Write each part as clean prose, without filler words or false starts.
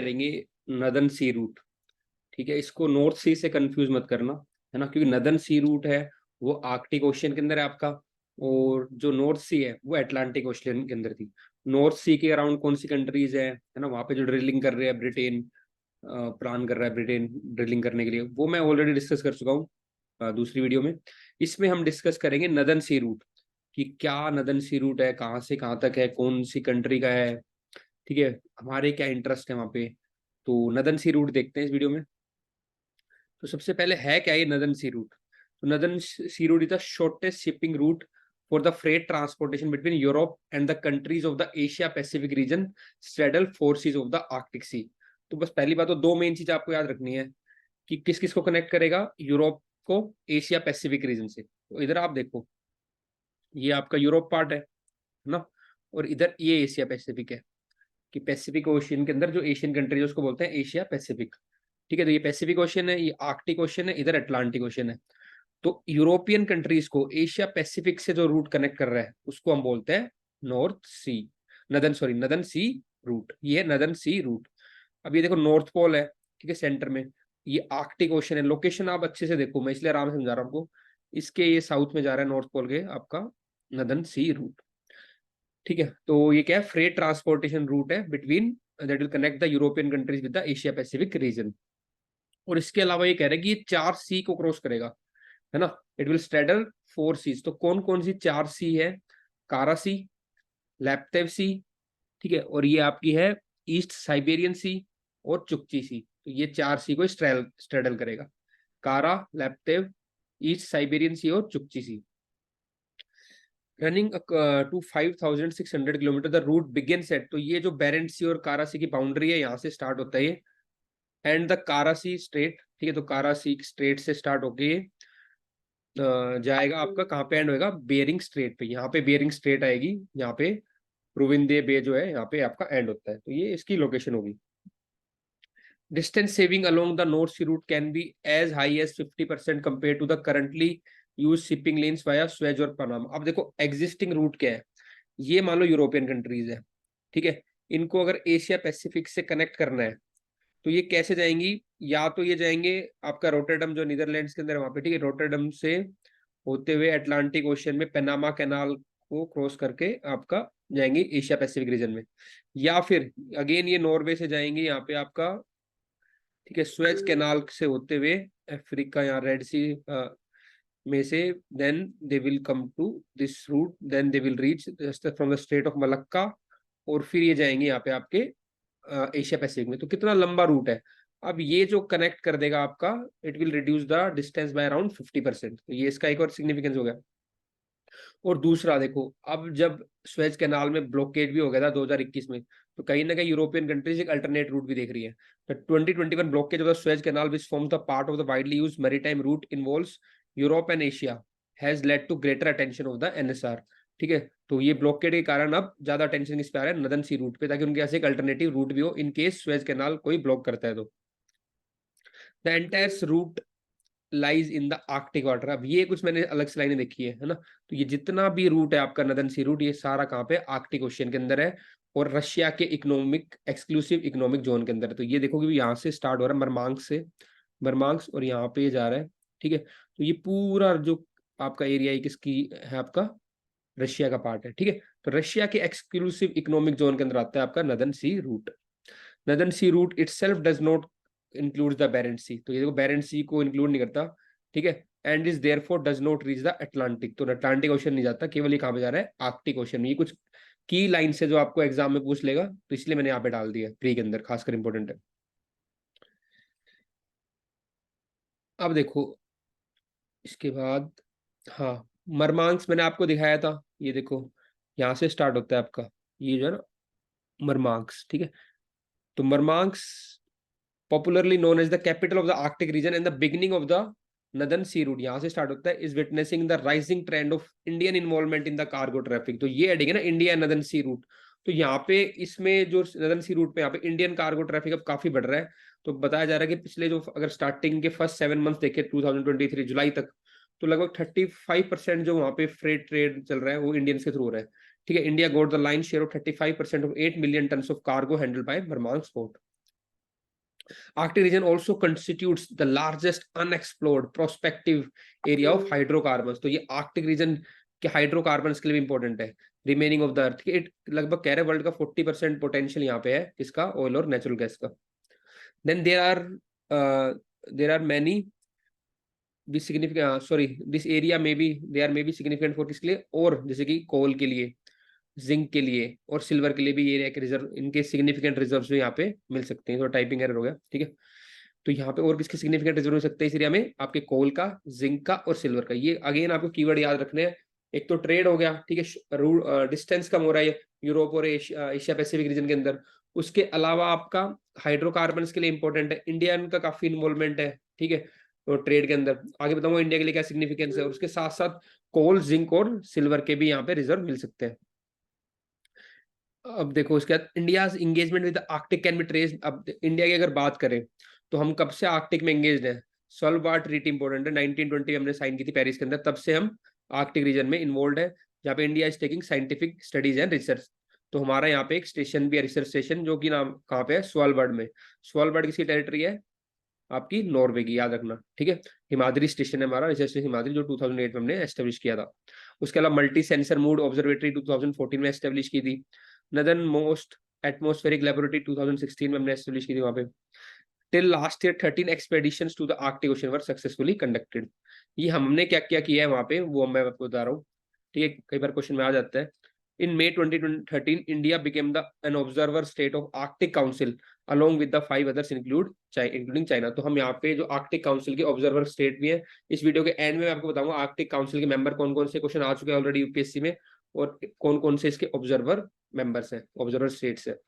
करेंगे northern Sea root. ठीक है, इसको नॉर्थ सी से कंफ्यूज मत करना, है ना, क्योंकि नदन सी रूट है वो आर्कटिक ओशियन के अंदर है आपका, और जो नॉर्थ सी है वो अटलांटिक ओशियन के अंदर थी। नॉर्थ सी के अराउंड कौन सी कंट्रीज है ना, वहां पे जो ड्रिलिंग कर रहे हैं ब्रिटेन, प्लान कर रहा है ब्रिटेन ड्रिलिंग करने के लिए, वो मैं ऑलरेडी डिस्कस कर चुका हूँ दूसरी वीडियो में। इसमें हम डिस्कस करेंगे नदन सी रूट, कि क्या नदन सी रूट है, कहाँ से कहाँ तक है, कौन सी कंट्री का है, ठीक है, हमारे क्या इंटरेस्ट है वहां पे। तो नदन सी रूट देखते हैं इस वीडियो में। तो सबसे पहले है क्या ये नदन सी रूट। तो Northern Sea Route is the shortest shipping route for the freight transportation between Europe and the countries of the Asia Pacific region straddle four seas of the Arctic Sea. तो बस पहली बात तो दो main चीज आपको याद रखनी है कि किस किस को कनेक्ट करेगा, यूरोप को एशिया पैसिफिक रीजन से। तो इधर आप देखो, ये आपका यूरोप पार्ट है ना, और इधर ये एशिया पैसिफिक है, कि पैसिफिक ओशियन के अंदर जो एशियन कंट्री है उसको बोलते हैं एशिया पैसिफिक। ठीक है, तो ये पैसिफिक ओशियन है, ये आर्कटिक ओशियन है, इधर अटलांटिक ओशियन है। तो यूरोपियन कंट्रीज को एशिया पैसिफिक से जो रूट कनेक्ट कर रहा है उसको हम बोलते हैं नॉर्थ सी, नदन सी रूट। ये है नदन सी रूट। अब ये देखो नॉर्थ पोल है, ठीक है, सेंटर में, ये आर्कटिक ओशन है। लोकेशन आप अच्छे से देखो, मैं इसलिए आराम से समझा रहा हूँ आपको। इसके ये साउथ में जा रहा है नॉर्थ पोल के आपका नदन सी रूट। ठीक है, तो ये क्या है, फ्रेट ट्रांसपोर्टेशन रूट है between, that will connect the European countries with the Asia Pacific reason. और इसके अलावा ये कह रहे हैं कि ये 4 सी को क्रॉस करेगा, है ना, इट विल स्ट्रेडल 4 सीज। तो कौन कौन सी 4 सी है, कारा सी, लैप्टेव सी, ठीक है, और ये आपकी है ईस्ट साइबेरियन सी और चुक्ची सी। तो ये 4 सी को स्ट्रेडल करेगा, कारा, लैप्टेव, ईस्ट साइबेरियन सी और Chukchi Sea. Running to 5,600 kilometre the route begins at. तो ये जो बेरेंट सी और कारा सी की बाउंड्री है, यहाँ से स्टार्ट होता है ये, एंड द कारा सी स्ट्रेट। ठीक है, तो कारा सी स्ट्रेट से स्टार्ट होके जाएगा आपका कहाँ पे एंड होएगा, बेरिंग स्ट्रेट पे। यहाँ पे बेरिंग स्ट्रेट आएगी, यहाँ पे प्रूविंदे बे जो है यहाँ पे आपका एंड होता है। तो ये इसकी लोकेशन होगी। Distance saving along the north sea route can be as high as 50% compare to the currently use shipping lanes via Suez और पनामा। अब देखो एग्जिस्टिंग रूट क्या है, ये मान लो यूरोपियन कंट्रीज है, ठीक है, इनको अगर एशिया पैसिफिक से कनेक्ट करना है तो ये कैसे जाएंगी, या तो ये जाएंगे आपका रोटरडम जो नीदरलैंड्स के अंदर है वहां पे, ठीक है, रोटरडम से होते हुए अटलांटिक ओशियन में पनामा कैनाल को क्रॉस करके आपका जाएंगे एशिया पैसिफिक रीजन में, या फिर अगेन ये नॉर्वे से जाएंगे यहाँ पे आपका, ठीक है, स्वेज कैनाल से होते हुए अफ्रीका या रेड सी में से, then they will come to this route, then they will reach from the strait of Malacca, और फिर ये जाएंगे यहाँ पे आपके एशिया पैसिफिक में। तो कितना लंबा रूट है। अब ये जो कनेक्ट कर देगा आपका, it will reduce the distance by around 50%। तो ये इसका एक और सिग्निफिकेंस हो गया। और दूसरा देखो, अब जब स्वेज कैनाल में ब्लॉकेज भी हो गया था 2021 में, तो कहीं ना कहीं यूरोपियन कंट्रीज एक अल्टरनेट रूट भी देख रही है। The 2021 blockage of the Suez canal which forms the part of the widely used maritime route involves Europe and Asia has led to greater attention of the NSR. ठीक है, तो ये blockade के कारण अब ज्यादा अटेंशन इस पे आ रहा है नदन सी रूट पे, ताकि उनके पास एक अल्टरनेटिव रूट भी हो इन केस स्वेज कैनाल कोई ब्लॉक करता है तो। The entire route lies in the Arctic water. अब ये कुछ मैंने अलग से लाइनें देखी है ना, तो ये जितना भी रूट है आपका नदन सी रूट, ये सारा कहाँ पे, आर्कटिक ओशियन के अंदर है, और रशिया के इकोनॉमिक एक्सक्लूसिव इकोनॉमिक जोन के अंदर है। तो ये देखो कि यहाँ से स्टार्ट हो रहा है मरमांक से, मरमांक, और यहाँ पे जा रहा है। ठीक है, तो ये पूरा जो आपका एरिया है किसकी है, आपका रशिया का पार्ट है। ठीक है, तो रशिया के एक्सक्लूसिव इकोनॉमिक जोन के अंदर आता है आपका Northern Sea Route. Northern Sea Route itself does not include the Barents Sea. तो ये देखो बेरेंट सी को इंक्लूड नहीं करता, ठीक है, and is therefore does not reach the Atlantic. तो अटलांटिक ओशन नहीं जाता, केवल ये कहां पे जा रहा है, आर्कटिक ओशन में। ये कुछ की लाइन से जो आपको एग्जाम में पूछ लेगा, तो इसलिए मैंने यहाँ पे डाल दिया प्री के अंदर, खासकर इंपॉर्टेंट है। अब देखो इसके बाद, हाँ, मरमांस मैंने आपको दिखाया था, ये देखो यहाँ से स्टार्ट होता है आपका, ये जो है ना मरमांक्स। ठीक है, तो Murmansk popularly known as the capital of the Arctic region and the beginning of the Northern Sea Route, यहाँ से स्टार्ट होता है, is witnessing the rising trend of Indian involvement in the cargo traffic. तो ये adding है ना India northern Sea Route. तो यहाँ पे इसमें जो नदन सी रूट पे यहाँ पे इंडियन कार्गो ट्रैफिक अब काफी बढ़ रहा है। तो बताया जा रहा है कि पिछले जो अगर स्टार्टिंग के फर्स्ट 7 मंथ देखे 2023 जुलाई तक, तो लगभग 35% जो वहाँ पे फ्रेट ट्रेड चल रहा है वो इंडियंस के थ्रू हो रहा है। ठीक है, India got the lion share of 35% of 8 million tonne of cargo handle by Murmansk port. Arctic region also constitutes the largest unexplored prospective area of hydrocarbon. तो ये आर्कटिक रीजन के हाइड्रोकार्बन के लिए भी इंपॉर्टेंट है, रिमेनिंग ऑफ द अर्थ के। लगभग कह रहे वर्ल्ड का 40% पोटेंशियल यहाँ पे है किसका, ऑयल और नेचुरल गैस का। Then there are many this significant, sorry this area में भी they are may be significant for किसके लिए, और जैसे कि कोल के लिए, जिंक के लिए और सिल्वर के लिए भी ये एरिया के रिजर्व, इनके सिग्निफिकेंट रिजर्व्स भी यहाँ पे मिल सकते हैं। तो टाइपिंग एरर हो गया, ठीक है। तो यहाँ पे और किसके सिग्निफिकेंट रिजर्व मिल सकते हैं इस एरिया में, आपके कोल का, जिंक का और सिल्वर का। ये अगेन आपको कीवर्ड याद रखने हैं। एक तो ट्रेड हो गया, ठीक है, डिस्टेंस कम हो रहा है यूरोप और एशिया पैसिफिक रीजन के अंदर। उसके अलावा आपका हाइड्रोकार्बन के लिए इंपॉर्टेंट है, इंडिया का काफी इन्वॉल्वमेंट है, ठीक है, तो ट्रेड के अंदर आगे बताऊंगा इंडिया के लिए क्या सिग्निफिकेंस है। और उसके साथ साथ कोल, जिंक और सिल्वर के भी यहाँ पे रिजर्व मिल सकते हैं। अब देखो उसके बाद India engagement with Arctic can be trace. अब इंडिया की अगर बात करें तो हम कब से आर्कटिक में एंगेज्ड हैं, सॉल्वार्ड ट्रीटी इंपॉर्टेंट है, 1920 में हमने साइन की थी पेरिस के अंदर, तब से हम आर्कटिक रीजन में इन्वॉल्व है, जहाँ पे India is taking scientific studies and research. तो हमारा यहाँ पे एक स्टेशन भी है, रिसर्च स्टेशन, जो कि नाम कहाँ पे है, स्वालबर्ड में। स्वालबर्ड किसकी टेरिटरी है, आपकी नॉर्वे की, याद रखना, ठीक है। हिमाद्री स्टेशन है हमारा, रिसर्च स्टेशन हिमाद्री, जो 2008 में हमने एस्टेब्लिश किया था। उसके अलावा मल्टी सेंसर मूड ऑब्जर्वेटरी 2014 में एस्टेब्लिश की थी। नदर्न मोस्ट एटमॉस्फेरिक लेबोरेटरी 2016 में हमने एस्टेब्लिश की थी वहां पे। Till last year 13 expeditions to the Arctic ocean were successfully conducted. ये हमने क्या क्या किया है वहां पे, वो मैं आपको बता रहा हूँ, ठीक है। कई बार क्वेश्चन में आ जाता है। In May 2013, India became an observer state of Arctic Council along with the 5 others including China। तो हम यहाँ पे जो आर्कटिक काउंसिल के ऑब्जर्वर स्टेट भी है। इस वीडियो के एंड में मैं आपको बताऊंगा आर्कटिक काउंसिल के मेंबर कौन कौन से, क्वेश्चन आ चुके हैं ऑलरेडी यूपीएससी में, और कौन कौन से इसके ऑब्जर्वर मेंबर्स हैं, ऑब्जर्वर स्टेट्स है।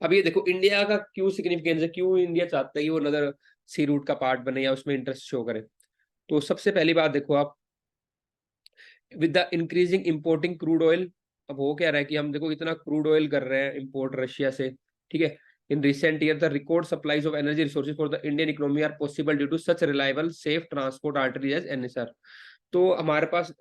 अब ये देखो इंडिया का क्यों सिग्निफिकेंस है, क्यों इंडिया चाहता है कि वो नदर सी रूट का पार्ट बने या उसमें इंटरेस्ट शो करे। तो सबसे पहली बात देखो आप, with the increasing importing crude oil. अब हो क्या रहा है कि हम देखो इतना क्रूड ऑयल कर रहे हैं इंपोर्ट रशिया से, ठीक है। In recent year the record supplies of energy resources for the Indian economy are possible due to such reliable safe transport arteries as NSR. तो हमारे पास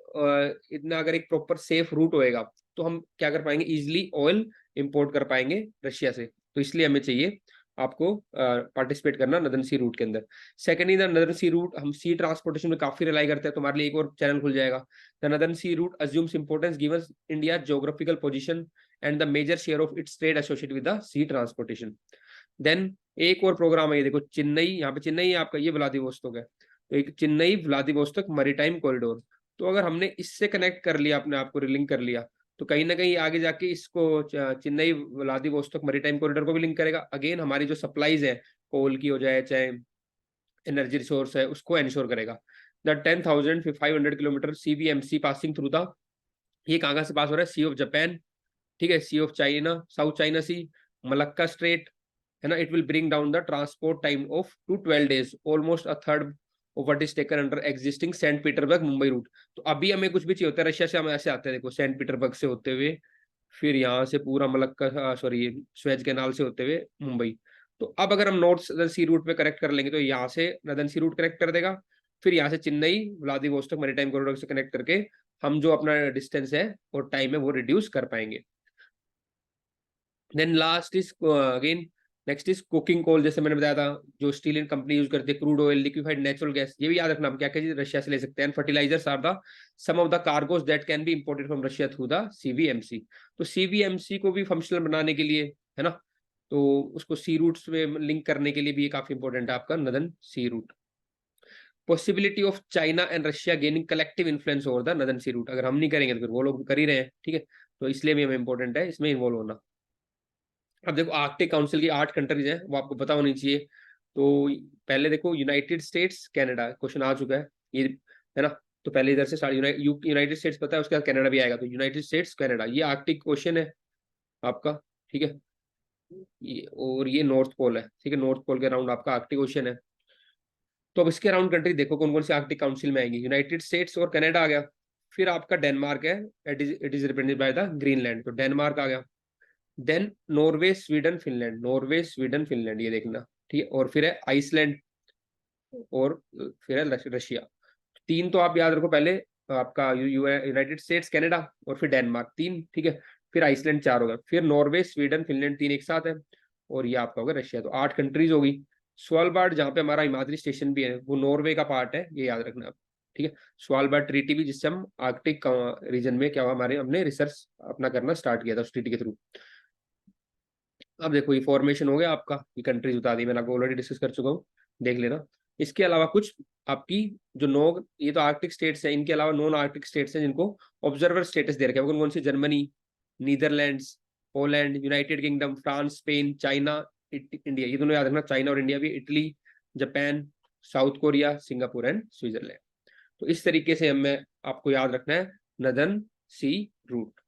इतना अगर एक प्रॉपर सेफ रूट होएगा तो हम क्या कर पाएंगे, इजिली ऑयल इंपोर्ट कर पाएंगे रशिया से। तो इसलिए हमें चाहिए आपको पार्टिसिपेट करना नदर्न सी रूट के अंदर। Secondly the northern sea route, हम सी ट्रांसपोर्टेशन में काफी रिलाई करते हैं, तो हमारे लिए एक और चैनल खुल जाएगा। The northern sea route assumes importance given India geographical position and the major share of its trade associated with the sea transportation. Then एक और प्रोग्राम है, ये देखो चेन्नई, यहाँ पे चेन्नई आपका ये व्लादिवोस्तोक है, तो एक चेन्नई व्लादिवोस्तोक मैरीटाइम कॉरिडोर। तो अगर हमने इससे कनेक्ट कर लिया, अपने आप को लिंक कर लिया, तो कहीं ना कहीं आगे जाके इसको चेन्नई व्लादिवोस्तोक मैरीटाइम कॉरिडोर को भी लिंक करेगा। अगेन हमारी जो सप्लाईज है, कोल की हो जाए चाहे एनर्जी रिसोर्स है, उसको एंश्योर करेगा। The 10,500 kilometre CBMC passing through the, ये कहाँ से पास हो रहा है, सी ऑफ जापान, ठीक है, sea of China, South China Sea, Malacca Strait, है ना। It will bring down the transport time of to 12 days, almost a third of what is taken under existing Saint Petersburg Mumbai route. तो अभी हमें कुछ भी चाहिए होता है रशिया से, हम ऐसे आते हैं देखो, सेंट पीटरबर्ग से होते हुए, फिर यहाँ से पूरा मलक्का, सॉरी स्वेज कैनाल से होते हुए मुंबई। तो अब अगर हम नॉर्थ सदर्न सी रूट पे करेक्ट कर लेंगे तो यहाँ से नदर्न सी रूट करेक्ट कर देगा, फिर यहाँ से चेन्नई व्लादिवोस्तोक मैरीटाइम कॉरिडोर से कनेक्ट करके हम जो अपना डिस्टेंस है और टाइम है वो रिड्यूस कर पाएंगे। Then last is again next is coking coal, जैसे मैंने बताया था, जो स्टील एंड कंपनी यूज करती है, crude oil, liquefied natural gas, ये भी याद रखना हम क्या क्या चीज रशिया से ले सकते हैं। Fertilisers are the some of the cargoes that can be imported from Russia through the CVMC. तो सीवीएमसी को भी फंक्शनल बनाने के लिए, है ना, तो उसको सी रूट्स में लिंक करने के लिए भी ये काफी इंपॉर्टेंट है आपका northern sea route. Possibility of China and Russia gaining collective influence over the northern sea route, अगर हम नहीं करेंगे तो फिर वो लोग कर ही रहे हैं, ठीक है। तो इसलिए भी हमें इंपॉर्टेंट है इसमें इन्वॉल्व होना। अब देखो आर्कटिक काउंसिल की 8 कंट्रीज हैं, वो आपको पता होनी चाहिए। तो पहले देखो यूनाइटेड स्टेट्स कनाडा, क्वेश्चन आ चुका है ये, है ना। तो पहले इधर से स्टार्ट, यूनाइटेड स्टेट्स पता है, उसके बाद कनाडा भी आएगा, तो यूनाइटेड स्टेट्स कनाडा, ये आर्कटिक क्वेश्चन है आपका, ठीक है। और ये नॉर्थ पोल है, ठीक है, नॉर्थ पोल के अराउंड आपका आर्कटिक ओशन है। तो अब इसके अराउंड कंट्री देखो कौन कौन सी आर्कटिक काउंसिल में आएंगी, यूनाइटेड स्टेट्स और कनाडा आ गया। फिर आपका डेनमार्क है, it is represented by the Greenland, तो डेनमार्क आ गया। Then Norway Sweden Finland, Norway Sweden Finland, ये देखना, ठीक है। और फिर है आइसलैंड, और फिर है रशिया। तीन तो आप याद रखो पहले, आपका यूनाइटेड स्टेट्स कनाडा और फिर डेनमार्क, तीन, ठीक है। फिर आइसलैंड 4 हो गया, फिर नॉर्वे स्वीडन फिनलैंड 3 एक साथ है। और ये आपका होगा रशिया। तो 8 कंट्रीज होगी। स्वालबार्ड जहाँ पे हमारा हिमाद्री स्टेशन भी है वो नॉर्वे का पार्ट है, ये याद रखना आप। ठीक है, स्वालबार्ड ट्रीटी भी, जिससे हम आर्कटिक रीजन में क्या हुआ हमारे, हमने रिसर्च अपना करना स्टार्ट किया था उस ट्रीटी के थ्रू। अब देखो ये फॉर्मेशन हो गया आपका, ये कंट्रीज बता दी मैंने आपको, ऑलरेडी डिस्कस कर चुका हूँ, देख लेना। इसके अलावा कुछ आपकी जो नौ, ये तो आर्कटिक स्टेट्स हैं, इनके अलावा नॉन आर्कटिक स्टेट्स हैं जिनको ऑब्जर्वर स्टेटस दे रखा है। कौन कौन सी? Germany, Netherlands, Poland, United Kingdom, France, Spain, China, India. ये दोनों याद रखना, चाइना और इंडिया भी, Italy, Japan, South Korea, Singapore and Switzerland. तो इस तरीके से हमें आपको याद रखना है नदर्न सी रूट।